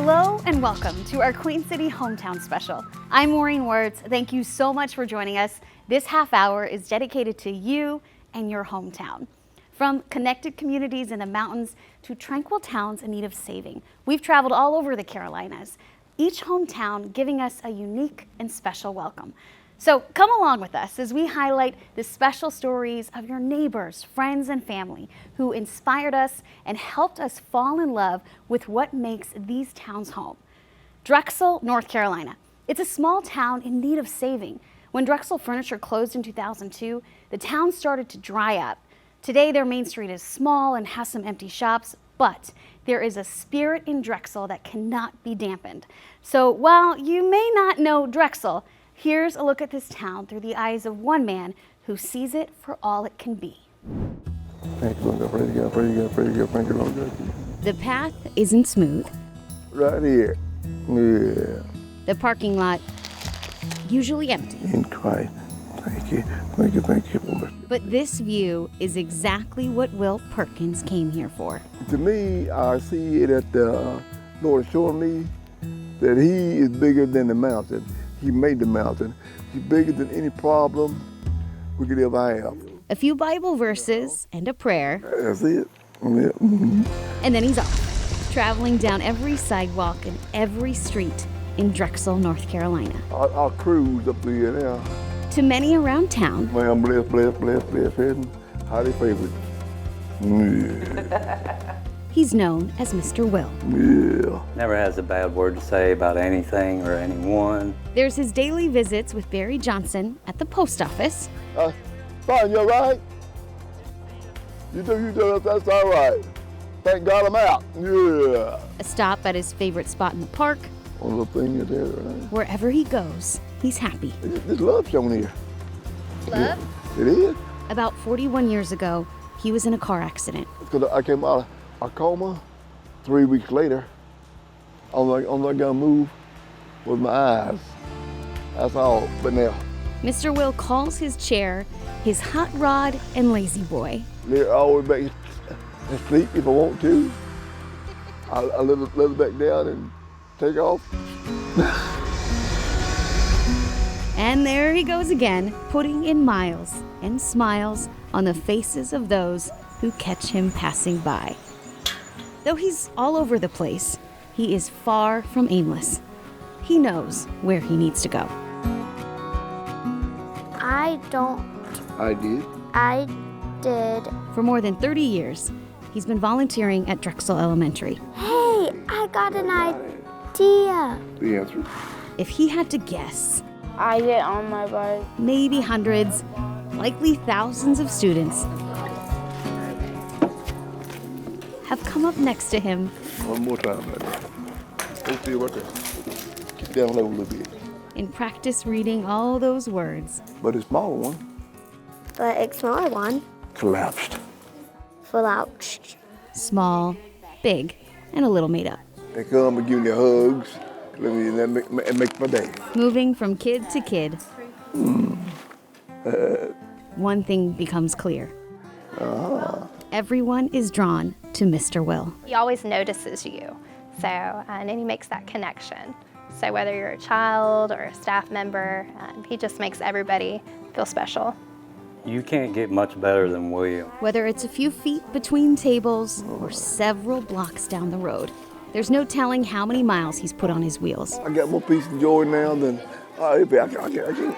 Hello and welcome to our Queen City Hometown Special. I'm Maureen Wertz. Thank you so much for joining us. This half hour is dedicated to you and your hometown. From connected communities in the mountains to tranquil towns in need of saving, we've traveled all over the Carolinas, each hometown giving us a unique and special welcome. So come along with us as we highlight the special stories of your neighbors, friends, and family who inspired us and helped us fall in love with what makes these towns home. Drexel, North Carolina. It's a small town in need of saving. When Drexel Furniture closed in 2002, the town started to dry up. Today, their main street is small and has some empty shops, but there is a spirit in Drexel that cannot be dampened. So while you may not know Drexel, here's a look at this town through the eyes of one man who sees it for all it can be. Thank you, Lord God. Praise God, praise God, praise God. Thank you, Lord God. The path isn't smooth. Right here. Yeah. The parking lot usually empty. In Christ. Thank you. Thank you, thank you, Lord. But this view is exactly what Will Perkins came here for. To me, I see that the Lord is showing me that He is bigger than the mountain. He made the mountain. He's bigger than any problem we could ever have. A few Bible verses and a prayer. That's it. Yeah. Mm-hmm. And then he's off, traveling down every sidewalk and every street in Drexel, North Carolina. I'll cruise up there now. To many around town, Man, I'm blessed, and highly favored. Yeah. he's known as Mr. Will. Yeah. Never has a bad word to say about anything or anyone. There's his daily visits with Barry Johnson at the post office. Fine, you all right? You do, that's all right. Thank God I'm out. Yeah. A stop at his favorite spot in the park. One little thing is there, right? Wherever he goes, he's happy. There's love shown here. Love? Yeah, it is. About 41 years ago, he was in a car accident. Because I came out of a coma 3 weeks later. I'm not gonna move with my eyes. That's all. But now, Mr. Will calls his chair his hot rod and lazy boy. they're always back and sleep if I want to. I let it back down and take off. And there he goes again, putting in miles and smiles on the faces of those who catch him passing by. Though he's all over the place, he is far from aimless. He knows where he needs to go. I did. For more than 30 years, he's been volunteering at Drexel Elementary. Hey, I got an idea. The answer. If he had to guess, I get on my bike. maybe hundreds, likely thousands of students have come up next to him One more time, buddy. Let's see right there. Keep down low a little bit. in practice reading all those words. But the smaller one But a smaller one collapsed. fell out. Small, big, and a little made up. They come and give me hugs. Let me make my day. Moving from kid to kid, one thing becomes clear. Everyone is drawn to Mr. Will. He always notices you, and he makes that connection. So whether you're a child or a staff member, he just makes everybody feel special. You can't get much better than William. Whether it's a few feet between tables or several blocks down the road, there's no telling how many miles he's put on his wheels. I got more peace and joy now than I can't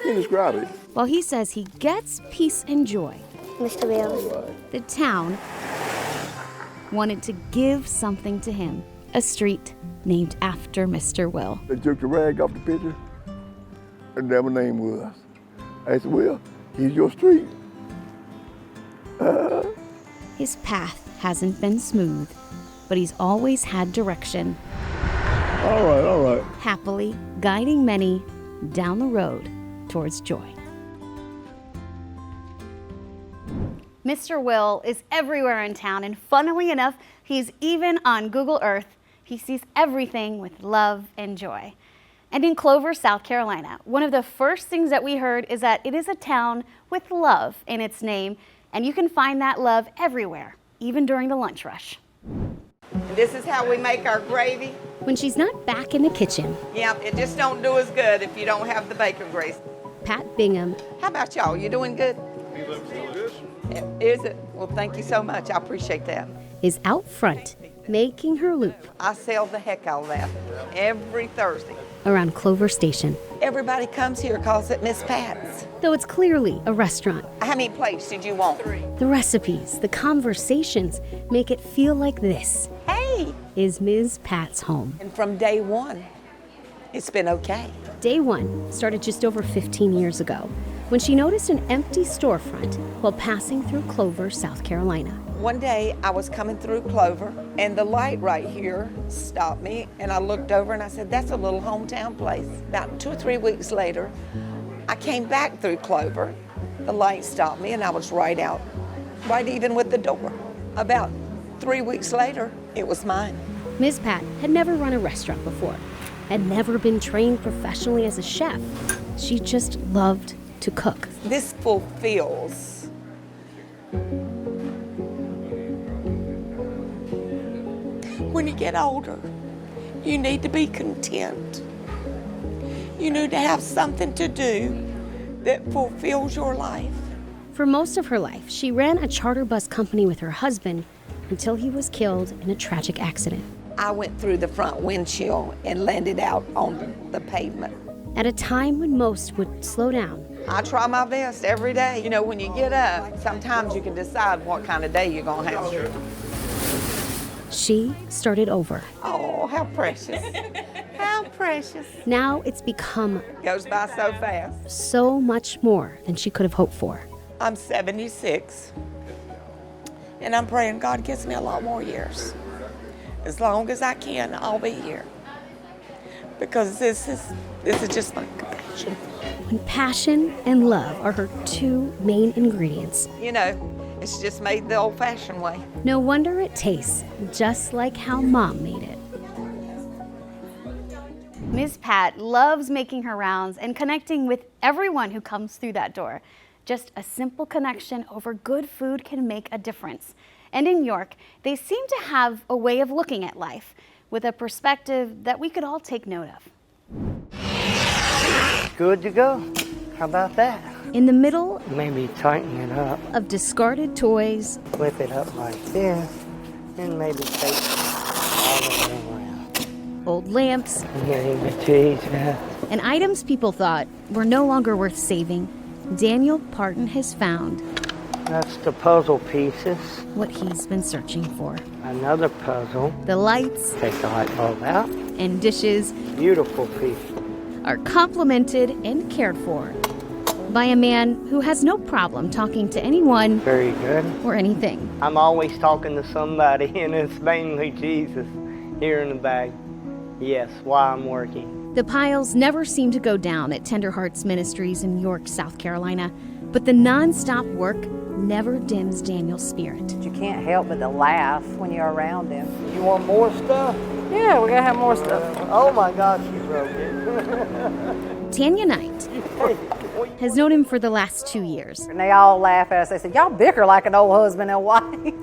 describe it. While he says he gets peace and joy, Mr. Will. the town wanted to give something to him, a street named after Mr. Will. They took the rag off the picture, and there my name was. I said, well, here's your street. His path hasn't been smooth, but he's always had direction, All right. happily guiding many down the road towards joy. Mr. Will is everywhere in town, and funnily enough, he's even on Google Earth. He sees everything with love and joy. And in Clover, South Carolina, one of the first things that we heard is that it is a town with love in its name, and you can find that love everywhere, even during the lunch rush. And this is how we make our gravy. When she's not back in the kitchen, Yep, it just don't do as good if you don't have the bacon grease. Pat Bingham How about y'all? You doing good? Is it? Well, thank you so much. I appreciate that. is out front making her loop I sell the heck out of that every Thursday. around Clover Station. Everybody comes here calls it Miss Pat's. Though it's clearly a restaurant, How many plates did you want? 3. the recipes, the conversations make it feel like this Hey! is Ms. Pat's home. And from day one, it's been okay. Day one started just over 15 years ago when she noticed an empty storefront while passing through Clover, South Carolina. One day I was coming through Clover and the light right here stopped me and I looked over and I said, that's a little hometown place. About 2 or 3 weeks later, I came back through Clover. The light stopped me and I was right out, right even with the door. About 3 weeks later, it was mine. Ms. Pat had never run a restaurant before, had never been trained professionally as a chef. She just loved to cook. This fulfills. When you get older, you need to be content. You need to have something to do that fulfills your life. For most of her life, she ran a charter bus company with her husband until he was killed in a tragic accident. I went through the front windshield and landed out on the pavement. At a time when most would slow down, I try my best every day. You know, when you get up, sometimes you can decide what kind of day you're gonna have. she started over. Oh, how precious. How precious. Now it's become Goes by so fast. so much more than she could have hoped for. I'm 76, and I'm praying God gives me a lot more years. As long as I can, I'll be here. Because this is just my passion. When passion and love are her two main ingredients, You know, it's just made the old-fashioned way. no wonder it tastes just like how Mom made it. Ms. Pat loves making her rounds and connecting with everyone who comes through that door. Just a simple connection over good food can make a difference. And in York, they seem to have a way of looking at life with a perspective that we could all take note of. Good to go. How about that? In the middle Maybe tighten it up, of discarded toys, flip it up like this, and maybe take it all the way around. old lamps, Maybe cheese, yeah. and items people thought were no longer worth saving, Daniel Parton has found That's the puzzle pieces. what he's been searching for. Another puzzle. The lights Take the light bulb out. and dishes Beautiful piece. are complimented and cared for by a man who has no problem talking to anyone Very good. or anything. I'm always talking to somebody, and it's mainly Jesus here in the bag. Yes, while I'm working. The piles never seem to go down at Tender Hearts Ministries in York, South Carolina, but the nonstop work never dims Daniel's spirit. You can't help but to laugh when you're around him. You want more stuff? Yeah, we gotta have more stuff. Oh my gosh, you broke it. Tanya Knight has known him for the last 2 years. And they all laugh at us. They said, y'all bicker like an old husband and wife.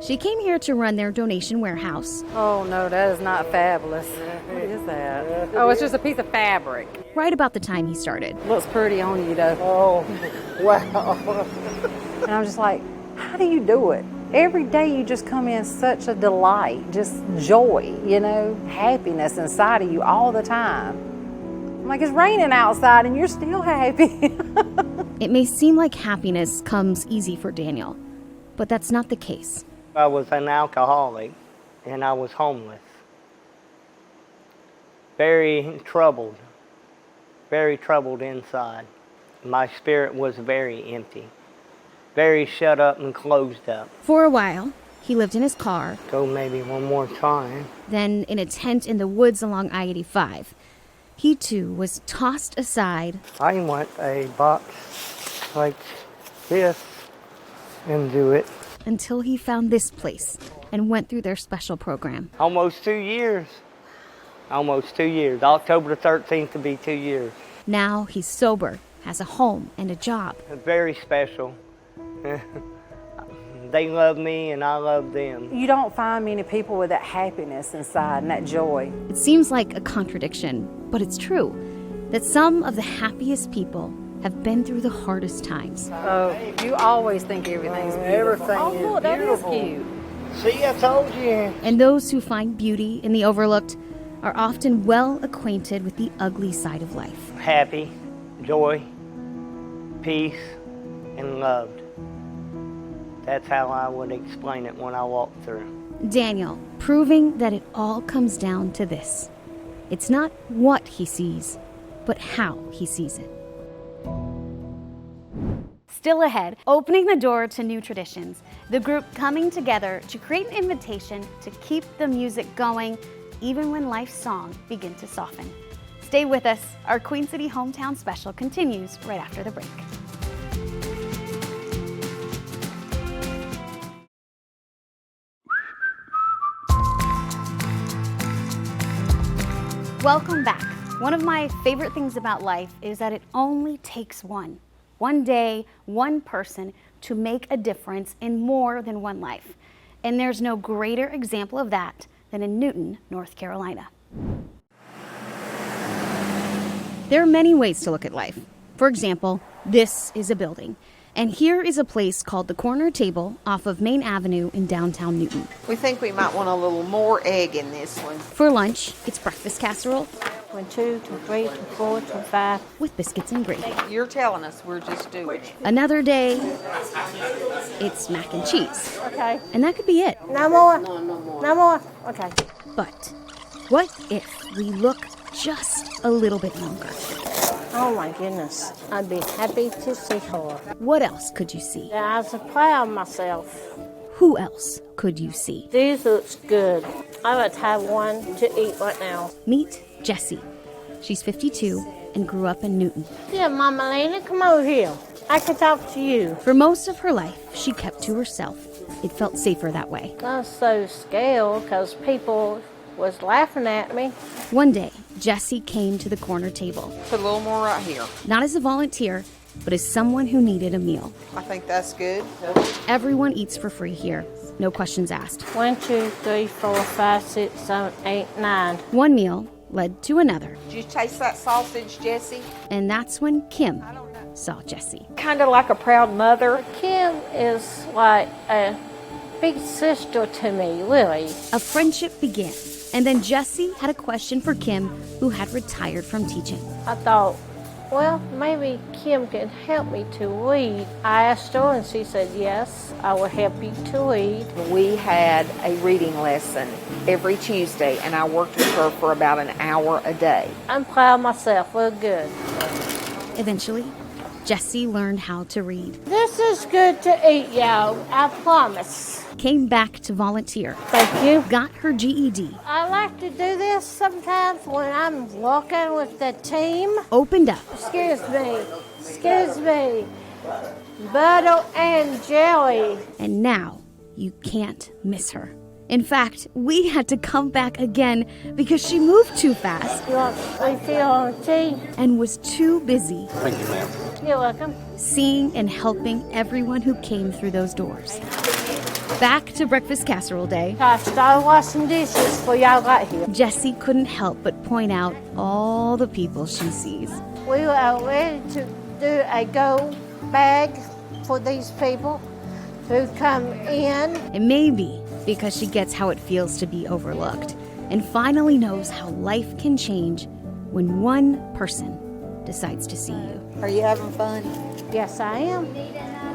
She came here to run their donation warehouse. Oh no, that is not fabulous. What is that? Oh, it's just a piece of fabric. Right about the time he started. Looks pretty on you though. Oh, wow. And I'm just like, how do you do it? Every day you just come in such a delight, just joy, you know, happiness inside of you all the time. I'm like, it's raining outside and you're still happy. It may seem like happiness comes easy for Daniel, but that's not the case. I was an alcoholic and I was homeless. Very troubled inside. My spirit was very empty, very shut up and closed up. For a while, he lived in his car, Go maybe one more time. then in a tent in the woods along I-85. He too was tossed aside I want a box like this and do it. until he found this place and went through their special program. Almost 2 years. Almost 2 years. October the 13th to be 2 years. Now he's sober, has a home and a job. Very special. they love me and I love them. You don't find many people with that happiness inside and that joy. It seems like a contradiction, but it's true that some of the happiest people have been through the hardest times. Oh, you always think everything's beautiful. Everything oh, is look, that is beautiful. cute. See, I told you. And those who find beauty in the overlooked are often well acquainted with the ugly side of life. Happy, joy, peace, and loved. That's how I would explain it when I walk through. Daniel, proving that it all comes down to this. It's not what he sees, but how he sees it. Still ahead, opening the door to new traditions, the group coming together to create an invitation to keep the music going even when life's songs begin to soften. Stay with us. Our Queen City Hometown Special continues right after the break. Welcome back. One of my favorite things about life is that it only takes one day, one person to make a difference in more than one life. And there's no greater example of that than in Newton, North Carolina. There are many ways to look at life. For example, this is a building. And here is a place called the Corner Table off of Main Avenue in downtown Newton. We think we might want a little more egg in this one. For lunch, it's breakfast casserole 1, 2, 3, 4, 5. with biscuits and gravy. You're telling us, we're just doing it. Another day, it's mac and cheese. Okay. And that could be it. No more. No more. Okay. But what if we look just a little bit longer? Oh my goodness. I'd be happy to see her. What else could you see? I was proud of myself. Who else could you see? These looks good. I would have one to eat right now. Meet Jessie. She's 52 and grew up in Newton. Yeah, Mama Lena, come over here. I can talk to you. For most of her life, she kept to herself. It felt safer that way. I was so scared because people was laughing at me. One day, Jessie came to the corner table, Put a little more right here. not as a volunteer, but as someone who needed a meal. I think that's good. Everyone eats for free here, no questions asked. 1, 2, 3, 4, 5, 6, 7, 8, 9. One meal led to another, Did you taste that sausage, Jessie? and that's when Kim saw Jessie. Kind of like a proud mother. Kim is like a big sister to me, really. A friendship began, and then Jessie had a question for Kim, who had retired from teaching. I thought, well, maybe Kim can help me to read. I asked her and she said, yes, I will help you to read. We had a reading lesson every Tuesday, and I worked with her for about an hour a day. I'm proud of myself, real good. Eventually, Jessie learned how to read, This is good to eat, y'all, I promise. came back to volunteer, Thank you. got her GED, I like to do this sometimes when I'm walking with the team. opened up, Excuse me. Butter and jelly. and now you can't miss her. In fact, we had to come back again because she moved too fast You want refill on tea? and was too busy You're welcome. seeing and helping everyone who came through those doors. Back to breakfast casserole day, I started washing dishes for y'all got here. Jessie couldn't help but point out all the people she sees. We were ready to do a go bag for these people who come in. And maybe because she gets how it feels to be overlooked and finally knows how life can change when one person decides to see you. Are you having fun? Yes, I am.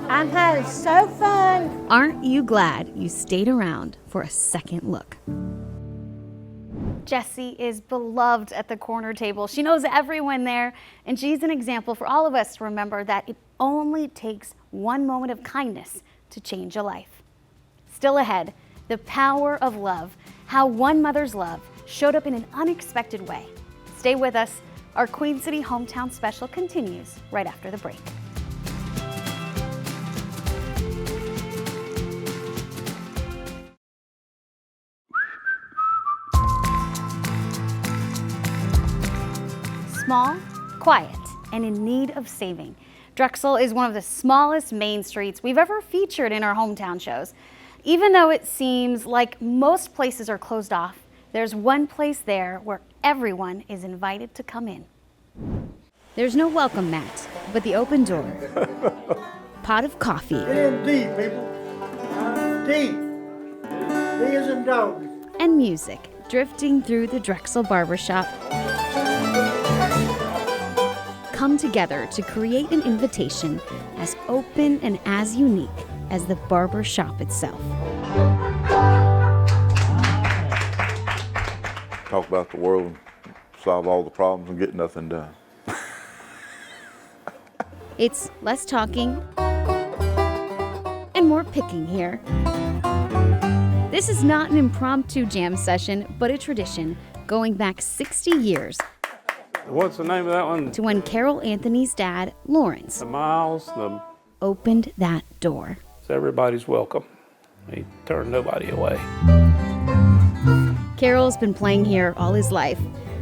I'm having so fun. Aren't you glad you stayed around for a second look? Jessie is beloved at the corner table. She knows everyone there, and she's an example for all of us to remember that it only takes one moment of kindness to change a life. Still ahead, the power of love, how one mother's love showed up in an unexpected way. Stay with us. Our Queen City Hometown Special continues right after the break. Small, quiet, and in need of saving. Drexel is one of the smallest main streets we've ever featured in our hometown shows. Even though it seems like most places are closed off, there's one place there where everyone is invited to come in. There's no welcome mat, but the open door, pot of coffee, in deep, people. Deep. D as in dog. and music drifting through the Drexel Barbershop come together to create an invitation as open and as unique as the barber shop itself. Talk about the world, solve all the problems, and get nothing done. It's less talking and more picking here. This is not an impromptu jam session, but a tradition going back 60 years What's the name of that one? to when Carol Anthony's dad, Lawrence, The Miles. opened that door. Everybody's welcome. He turned nobody away. Carol's been playing here all his life,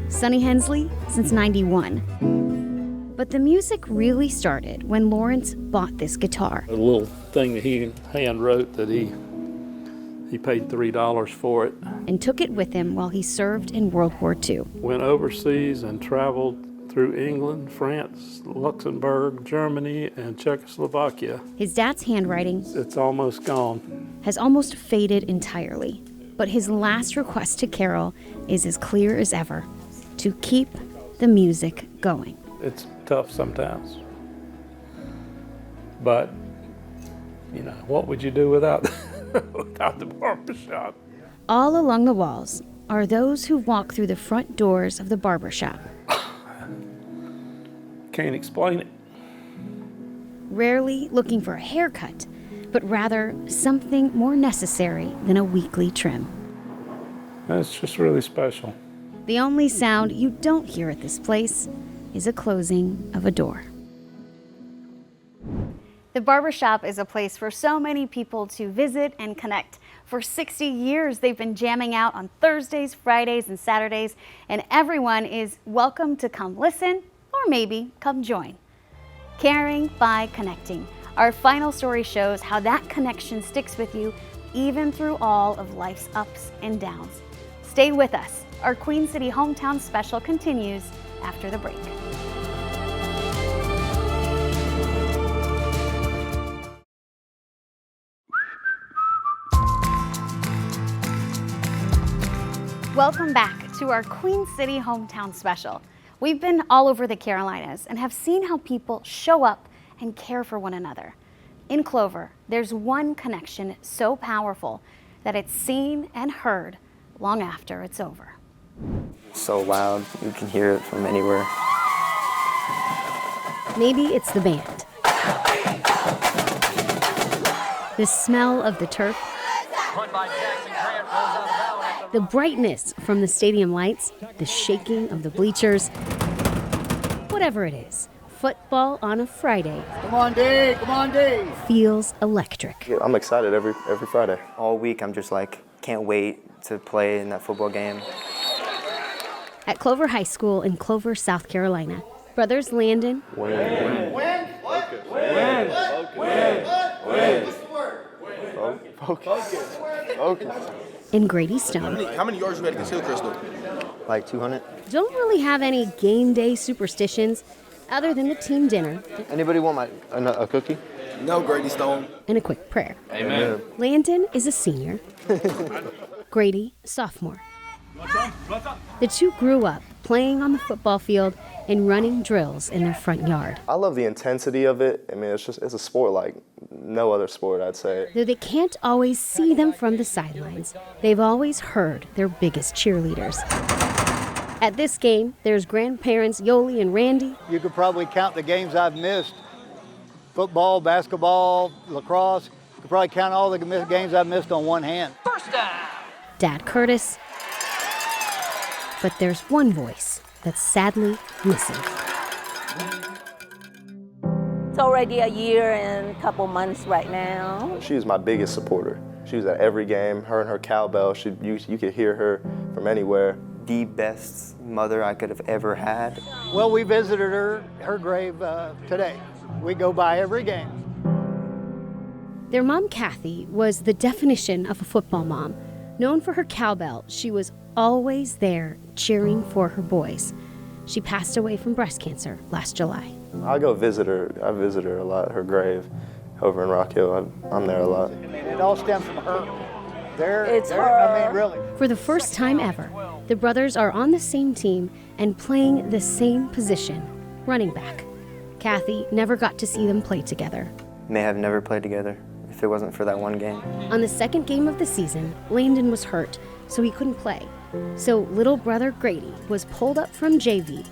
Sonny Hensley since '91. But the music really started when Lawrence bought this guitar. A little thing that he hand wrote that he paid $3 for it. And took it with him while he served in World War II. Went overseas and traveled through England, France, Luxembourg, Germany, and Czechoslovakia. His dad's handwriting It's almost gone. has almost faded entirely. But his last request to Carol is as clear as ever, to keep the music going. It's tough sometimes. But, what would you do without without the barbershop? All along the walls are those who walk through the front doors of the barbershop, Can't explain it. rarely looking for a haircut, but rather something more necessary than a weekly trim. It's just really special. The only sound you don't hear at this place is a closing of a door. The barbershop is a place for so many people to visit and connect. For 60 years, they've been jamming out on Thursdays, Fridays, and Saturdays, and everyone is welcome to come listen or maybe come join. Caring by connecting. Our final story shows how that connection sticks with you even through all of life's ups and downs. Stay with us. Our Queen City Hometown Special continues after the break. Welcome back to our Queen City Hometown Special. We've been all over the Carolinas and have seen how people show up and care for one another. In Clover, there's one connection so powerful that it's seen and heard long after it's over. So loud, you can hear it from anywhere. Maybe it's the band, the smell of the turf, the brightness from the stadium lights, the shaking of the bleachers. Whatever it is, football on a Friday. Come on, D. Come on, D. Feels electric. I'm excited every Friday. All week, I'm just like, can't wait to play in that football game. At Clover High School in Clover, South Carolina, brothers Landon and Grady Stone How many yards you had against Hillcrest? Like 200. don't really have any game day superstitions other than the team dinner Anybody want a cookie? No, Grady Stone. and a quick prayer. Amen. Landon is a senior, Grady, a sophomore. The two grew up playing on the football field and running drills in their front yard. I love the intensity of it. I mean, it's a sport like no other sport, I'd say. Though they can't always see them from the sidelines, they've always heard their biggest cheerleaders. At this game, there's grandparents Yoli and Randy. You could probably count the games I've missed. Football, basketball, lacrosse. You could probably count all the games I've missed on one hand. Dad Curtis. But there's one voice that's sadly missing. It's already a year and a couple months right now. She's my biggest supporter. She was at every game. Her and her cowbell, you could hear her from anywhere. The best mother I could have ever had. Well, we visited her grave today. We go by every game. Their mom, Kathy, was the definition of a football mom. Known for her cowbell, she was always there cheering for her boys. She passed away from breast cancer last July. I go visit her. I visit her a lot, her grave over in Rock Hill. I'm there a lot. It all stems from her. It's her. I mean, really. For the first time ever, the brothers are on the same team and playing the same position, running back. Kathy never got to see them play together. May have never played together if it wasn't for that one game. On the second game of the season, Landon was hurt, so he couldn't play. So little brother Grady was pulled up from JV,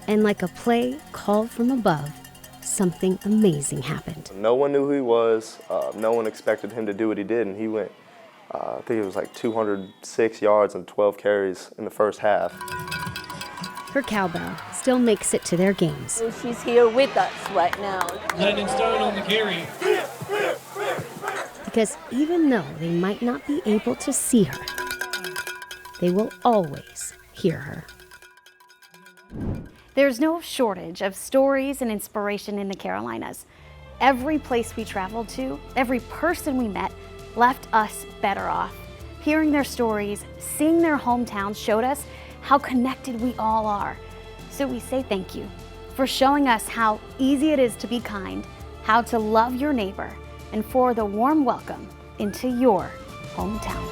and like a play called from above, something amazing happened. No one knew who he was. No one expected him to do what he did, and he went, I think it was like 206 yards and 12 carries in the first half. Her cowbell still makes it to their games. She's here with us right now. Landon Stone on the carry. Because even though they might not be able to see her, they will always hear her. There's no shortage of stories and inspiration in the Carolinas. Every place we traveled to, every person we met, left us better off. Hearing their stories, seeing their hometowns showed us how connected we all are. So we say thank you for showing us how easy it is to be kind, how to love your neighbor, and for the warm welcome into your hometown.